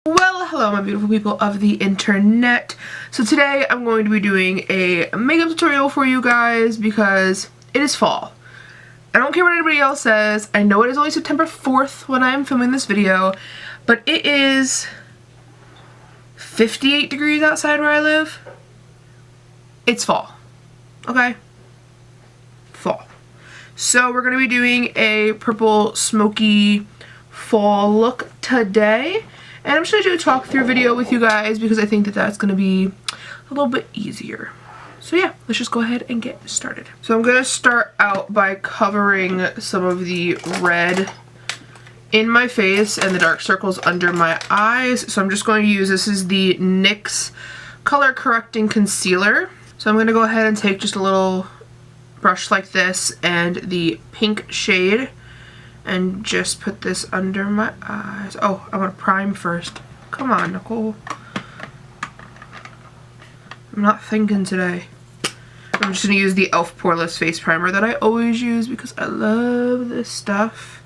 Well, hello my beautiful people of the internet. So today I'm going to be doing a makeup tutorial for you guys because it is fall. I don't care what anybody else says. I know it is only September 4th when I am filming this video, but it is 58 degrees outside where I live. It's fall. Okay? Fall. So we're going to be doing a purple smoky fall look today. And I'm just going to do a talk through video with you guys because I think that that's going to be a little bit easier. So yeah, let's just go ahead and get started. So I'm going to start out by covering some of the red in my face and the dark circles under my eyes. So I'm just going to use, this is the NYX Color Correcting Concealer. So I'm going to go ahead and take just a little brush like this and the pink shade and just put this under my eyes. Oh, I want to prime first. Come on, Nicole. I'm not thinking today. I'm just going to use the e.l.f. Poreless Face Primer that I always use because I love this stuff.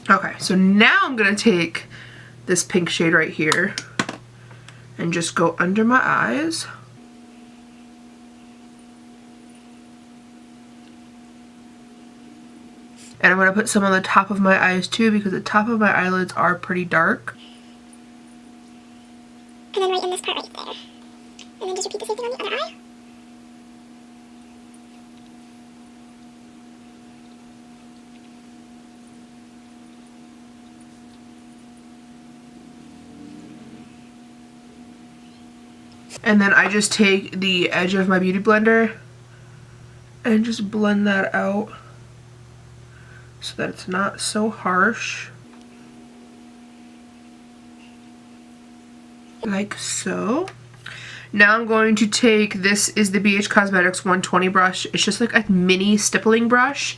Okay, so now I'm going to take this pink shade right here and just go under my eyes. And I'm going to put some on the top of my eyes too because the top of my eyelids are pretty dark. And then right in this part right there. And then just repeat the same thing on the other eye. And then I just take the edge of my beauty blender and just blend that out so that it's not so harsh. Like so. Now I'm going to take, this is the BH Cosmetics 120 brush. It's just like a mini stippling brush.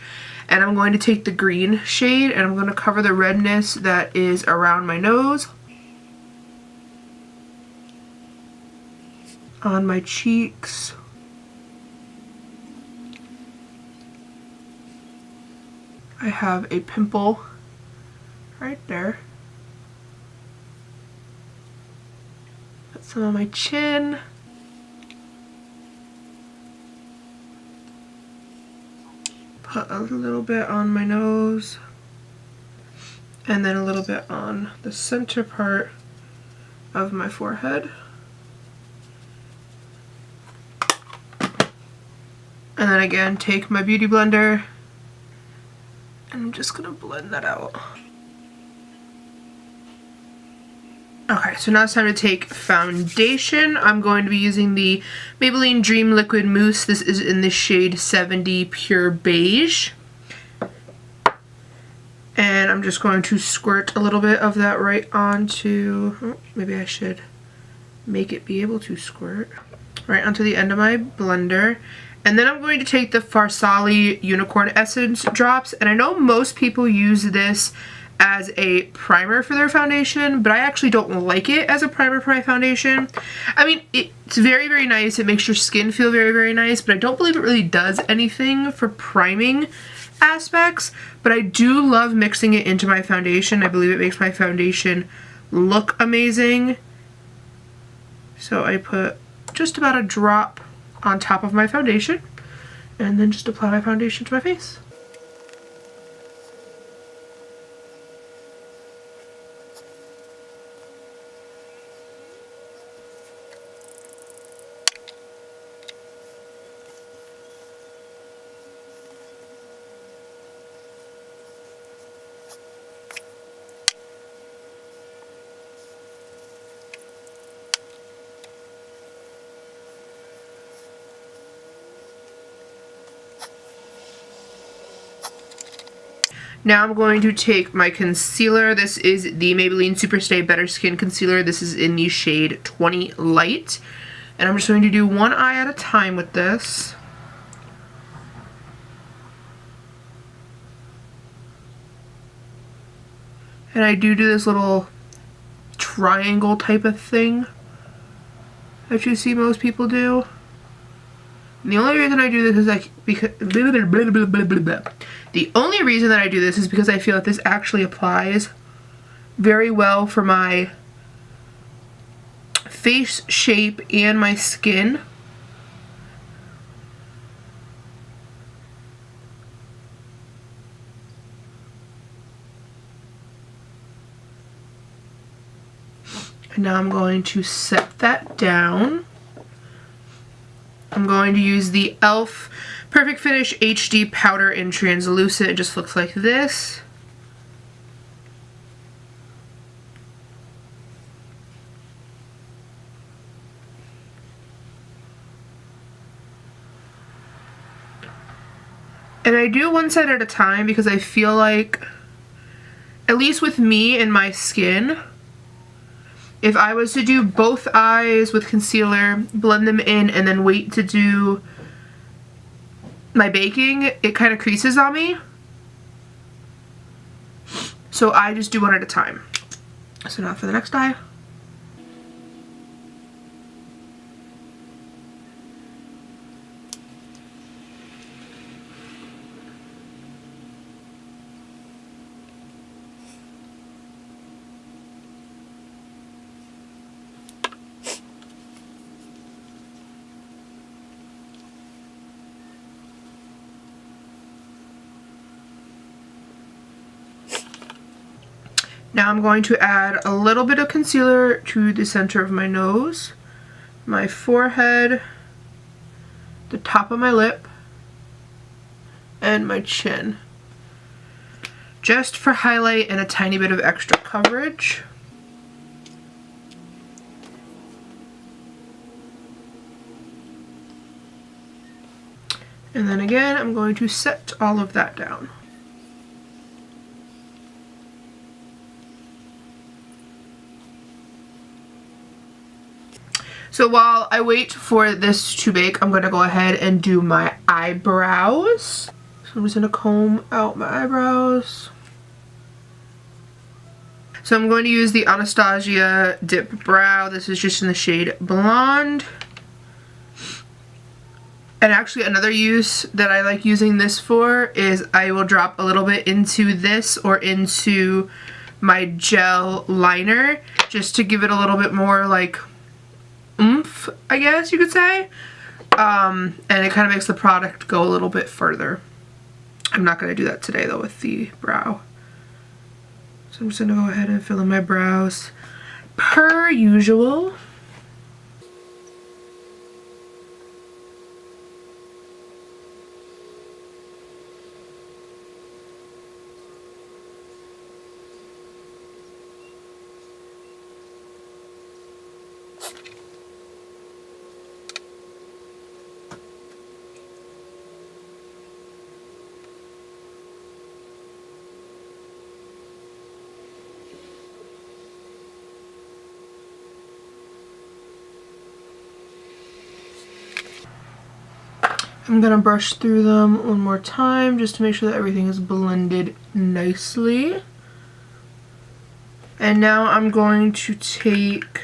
And I'm going to take the green shade and I'm going to cover the redness that is around my nose, on my cheeks, I have a pimple right there. Put some on my chin. Put a little bit on my nose. And then a little bit on the center part of my forehead. And then again, take my beauty blender and I'm just gonna blend that out. Okay, so now it's time to take foundation. I'm going to be using the Maybelline Dream Liquid Mousse. This is in the shade 70 Pure Beige. And I'm just going to squirt a little bit of that right onto, oh, maybe I should make it be able to squirt, right onto the end of my blender. And then I'm going to take the Farsali Unicorn Essence drops, and I know most people use this as a primer for their foundation, but I actually don't like it as a primer for my foundation. I mean, it's very, very nice. It makes your skin feel very, very nice, but I don't believe it really does anything for priming aspects, but I do love mixing it into my foundation. I believe it makes my foundation look amazing. So I put just about a drop on top of my foundation and then just apply my foundation to my face. Now I'm going to take my concealer. This is the Maybelline Superstay Better Skin Concealer. This is in the shade 20 Light. And I'm just going to do one eye at a time with this. And I do this little triangle type of thing that you see most people do. And the only reason I do this is like because the only reason that I do this is because I feel that this actually applies very well for my face shape and my skin. And now I'm going to set that down. I'm going to use the e.l.f. Perfect Finish HD Powder in Translucent. It just looks like this. And I do one side at a time because I feel like, at least with me and my skin, if I was to do both eyes with concealer, blend them in, and then wait to do my baking, it kind of creases on me. So I just do one at a time. So now for the next eye. Now I'm going to add a little bit of concealer to the center of my nose, my forehead, the top of my lip, and my chin. Just for highlight and a tiny bit of extra coverage. And then again, I'm going to set all of that down. So while I wait for this to bake, I'm going to go ahead and do my eyebrows. So I'm just going to comb out my eyebrows. So I'm going to use the Anastasia Dip Brow. This is just in the shade Blonde. And actually another use that I like using this for is I will drop a little bit into this or into my gel liner just to give it a little bit more like oomph, I guess you could say. And it kind of makes the product go a little bit further. I'm not going to do that today though with the brow. So I'm just going to go ahead and fill in my brows per usual. I'm going to brush through them one more time just to make sure that everything is blended nicely. And now I'm going to take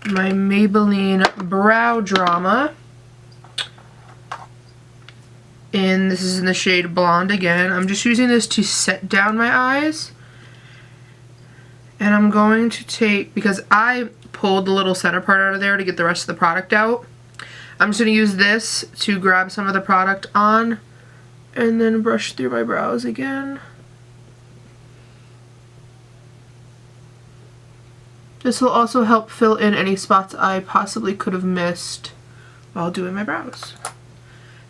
my Maybelline Brow Drama. And this is in the shade Blonde again. I'm just using this to set down my eyes. And I'm going to take, because I pulled the little center part out of there to get the rest of the product out, I'm just going to use this to grab some of the product on and then brush through my brows again. This will also help fill in any spots I possibly could have missed while doing my brows.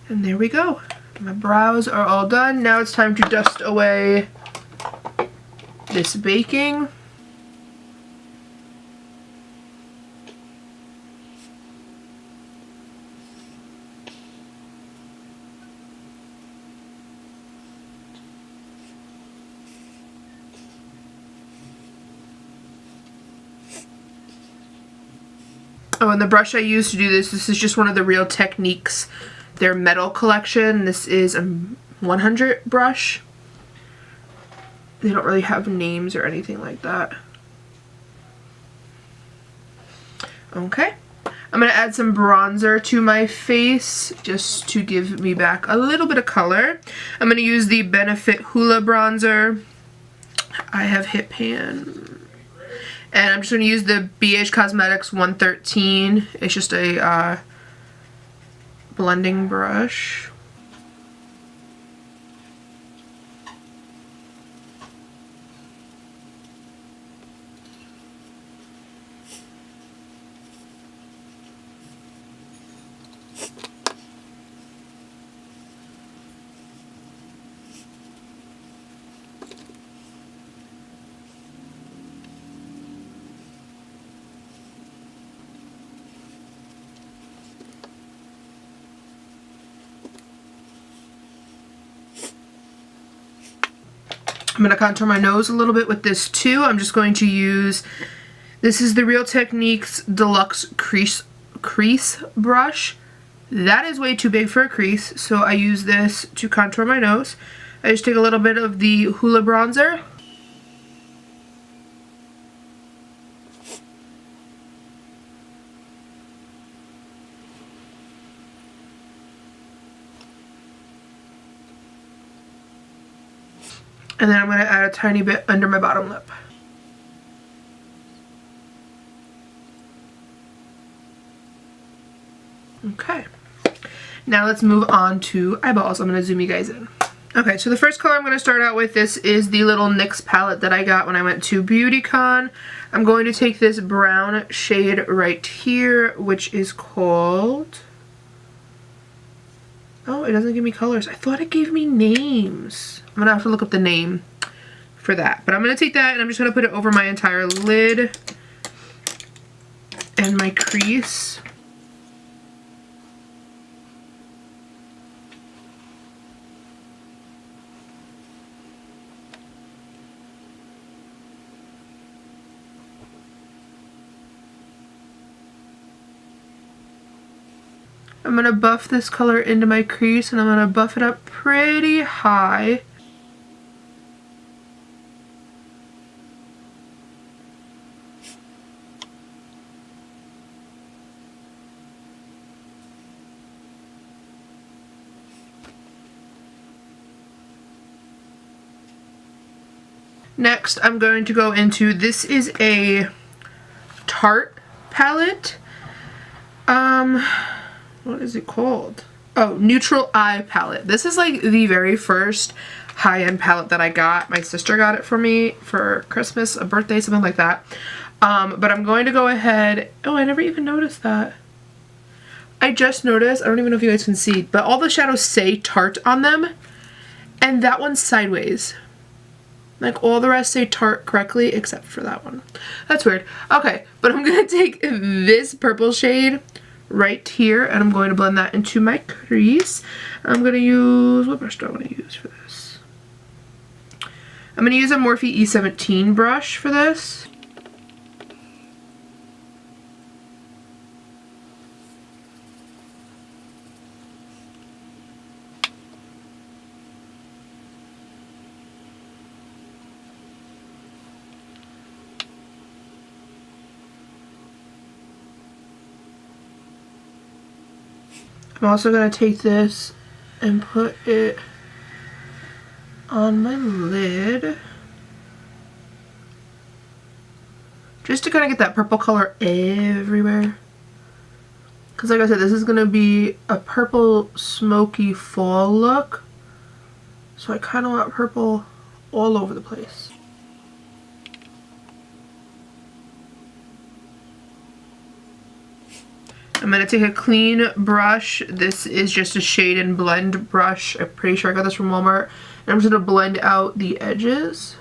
And there we go. My brows are all done. Now it's time to dust away this baking. Oh, and the brush I use to do this is just one of the Real Techniques, their metal collection. This is a 100 brush. They don't really have names or anything like that. Okay, I'm going to add some bronzer to my face just to give me back a little bit of color. I'm going to use the Benefit Hoola bronzer. I have Hit Pan. And I'm just going to use the BH Cosmetics 113. It's just a blending brush. I'm going to contour my nose a little bit with this too. I'm just going to use, this is the Real Techniques Deluxe Crease Brush. That is way too big for a crease, so I use this to contour my nose. I just take a little bit of the Hoola bronzer. And then I'm going to add a tiny bit under my bottom lip. Okay. Now let's move on to eyeballs. I'm going to zoom you guys in. Okay, so the first color I'm going to start out with, this is the little NYX palette that I got when I went to BeautyCon. I'm going to take this brown shade right here, which is called... Oh, it doesn't give me colors. I thought it gave me names. I'm going to have to look up the name for that. But I'm going to take that and I'm just going to put it over my entire lid and my crease. I'm going to buff this color into my crease and I'm going to buff it up pretty high. Next, I'm going to go into, this is a Tarte palette. What is it called? Oh, Neutral Eye palette. This is like the very first high-end palette that I got. My sister got it for me for Christmas, a birthday, something like that. But I'm going to go ahead, oh, I never even noticed that. I just noticed, I don't even know if you guys can see, but all the shadows say Tarte on them, and that one's sideways. Like all the rest say Tarte correctly except for that one. That's weird. Okay, but I'm going to take this purple shade right here and I'm going to blend that into my crease. I'm going to use, what brush do I want to use for this? I'm going to use a Morphe E17 brush for this. I'm also going to take this and put it on my lid. Just to kind of get that purple color everywhere. Because like I said, this is going to be a purple smoky fall look. So I kind of want purple all over the place. I'm going to take a clean brush. This is just a shade and blend brush. I'm pretty sure I got this from Walmart. And I'm just going to blend out the edges.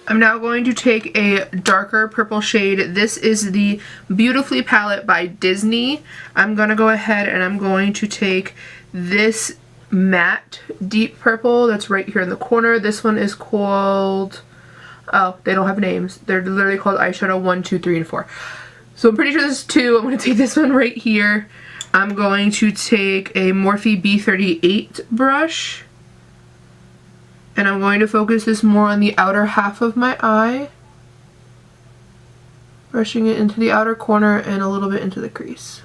I'm now going to take a darker purple shade. This is the Beautifully palette by Disney. I'm going to go ahead and I'm going to take this matte deep purple that's right here in the corner. This one is called, oh, they don't have names. They're literally called eyeshadow 1, 2, 3, and 4. So I'm pretty sure this is 2. I'm going to take this one right here. I'm going to take a Morphe B38 brush, and I'm going to focus this more on the outer half of my eye, brushing it into the outer corner and a little bit into the crease.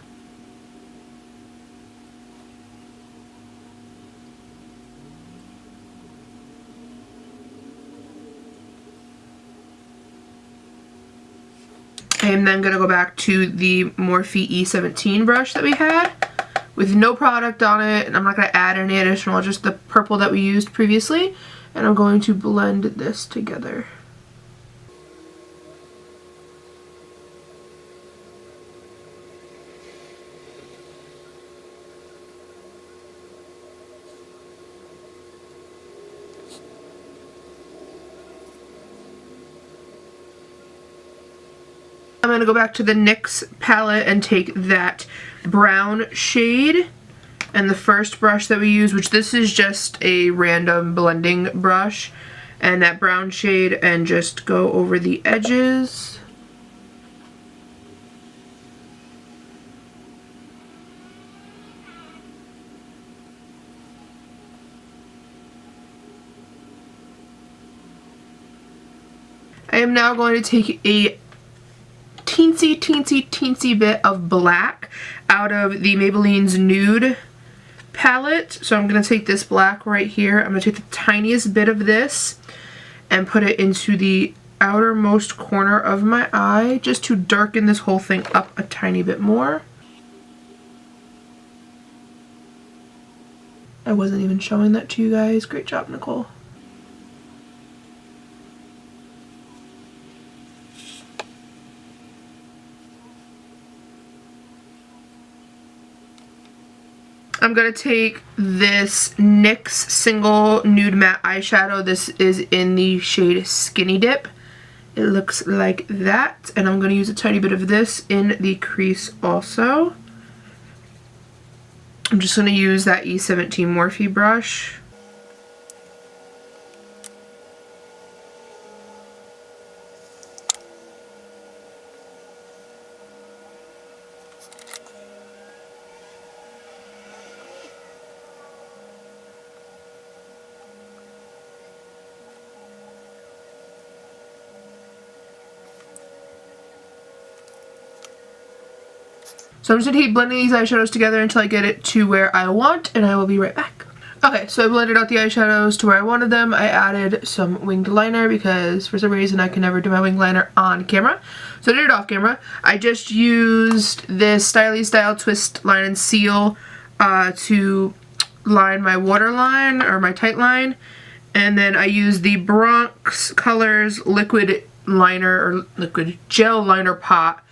I am then going to go back to the Morphe E17 brush that we had with no product on it, and I'm not going to add any additional, just the purple that we used previously, and I'm going to blend this together. I'm going to go back to the NYX palette and take that brown shade and the first brush that we use, which this is just a random blending brush, and that brown shade, and just go over the edges. I am now going to take a teensy bit of black out of the Maybelline's Nude palette. So I'm going to take this black right here. I'm going to take the tiniest bit of this and put it into the outermost corner of my eye, just to darken this whole thing up a tiny bit more. I wasn't even showing that to you guys. Great job, Nicole. I'm going to take this NYX Single Nude Matte Eyeshadow. This is in the shade Skinny Dip. It looks like that. And I'm going to use a tiny bit of this in the crease also. I'm just going to use that E17 Morphe brush. So I'm just going to keep blending these eyeshadows together until I get it to where I want, and I will be right back. Okay, so I blended out the eyeshadows to where I wanted them. I added some winged liner because for some reason I can never do my winged liner on camera. So I did it off camera. I just used this Stylies Style Twist Line and Seal to line my waterline, or my tight line. And then I used the Bronx Colors liquid liner, or liquid gel liner pot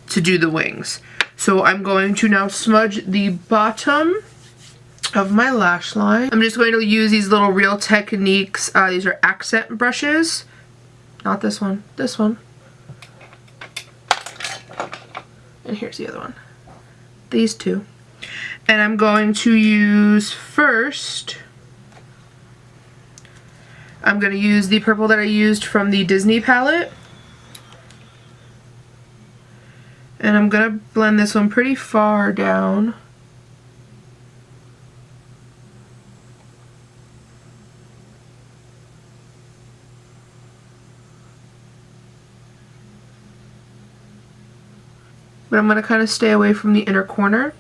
to do the wings. So I'm going to now smudge the bottom of my lash line. I'm just going to use these little Real Techniques, these are accent brushes. Not this one, this one. And here's the other one. These two. And I'm going to use first, I'm going to use the purple that I used from the Disney palette. And I'm going to blend this one pretty far down. But I'm going to kind of stay away from the inner corner.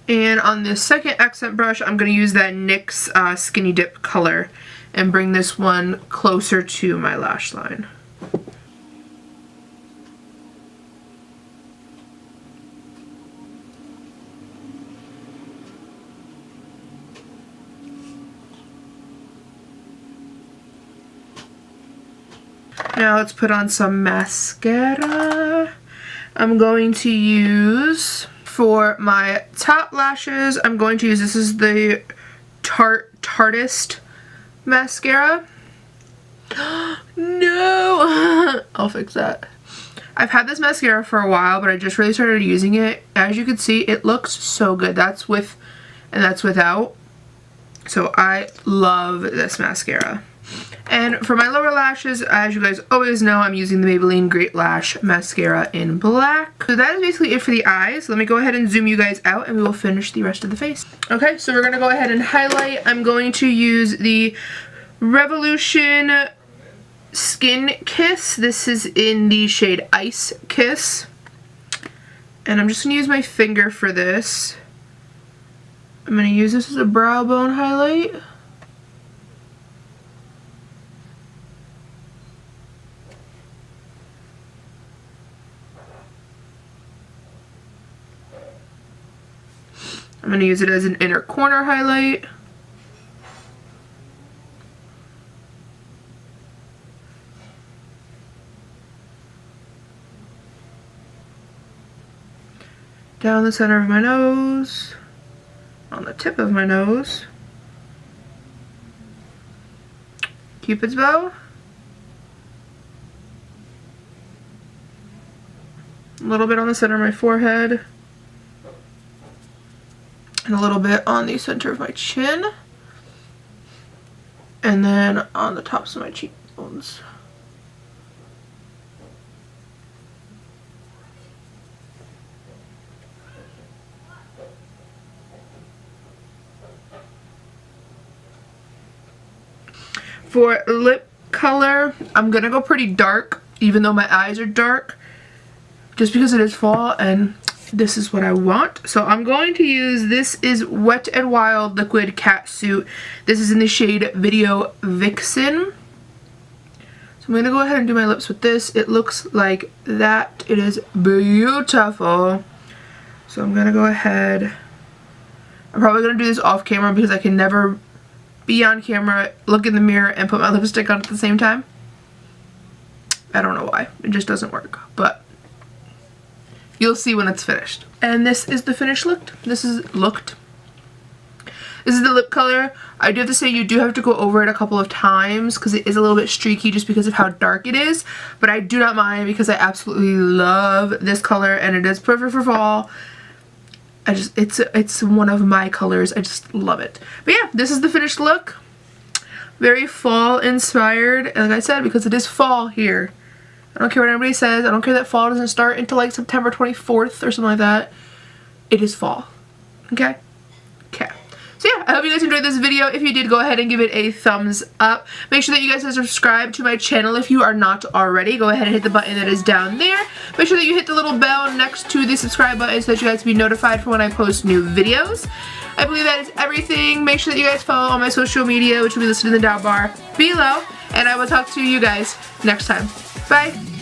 And on the second accent brush, I'm going to use that NYX Skinny Dip color and bring this one closer to my lash line. Now let's put on some mascara. I'm going to use, for my top lashes, I'm going to use, this is the Tarteist mascara. No! I'll fix that. I've had this mascara for a while, but I just really started using it. As you can see, it looks so good. That's with and that's without. So I love this mascara. And for my lower lashes, as you guys always know, I'm using the Maybelline Great Lash Mascara in black. So that is basically it for the eyes. Let me go ahead and zoom you guys out and we will finish the rest of the face. Okay, so we're going to go ahead and highlight. I'm going to use the Revolution Skin Kiss. This is in the shade Ice Kiss. And I'm just going to use my finger for this. I'm going to use this as a brow bone highlight. I'm going to use it as an inner corner highlight. Down the center of my nose, on the tip of my nose, Cupid's bow, a little bit on the center of my forehead, and a little bit on the center of my chin, and then on the tops of my cheekbones. For lip color, I'm gonna go pretty dark, even though my eyes are dark, just because it is fall and this is what I want. So I'm going to use, this is Wet n Wild Liquid Catsuit. This is in the shade Video Vixen. So I'm going to go ahead and do my lips with this. It looks like that. It is beautiful. So I'm going to go ahead. I'm probably going to do this off camera because I can never be on camera, look in the mirror, and put my lipstick on at the same time. I don't know why. It just doesn't work. But you'll see when it's finished. And this is the finished look. This is the lip color. I do have to say you do have to go over it a couple of times because it is a little bit streaky just because of how dark it is. But I do not mind because I absolutely love this color and it is perfect for fall. It's one of my colors. I just love it. But yeah, this is the finished look. Very fall inspired. And like I said, because it is fall here. I don't care what anybody says. I don't care that fall doesn't start until like September 24th or something like that. It is fall. Okay? Okay. So yeah, I hope you guys enjoyed this video. If you did, go ahead and give it a thumbs up. Make sure that you guys are subscribed to my channel if you are not already. Go ahead and hit the button that is down there. Make sure that you hit the little bell next to the subscribe button so that you guys can be notified for when I post new videos. I believe that is everything. Make sure that you guys follow all my social media, which will be listed in the down bar below. And I will talk to you guys next time. Bye!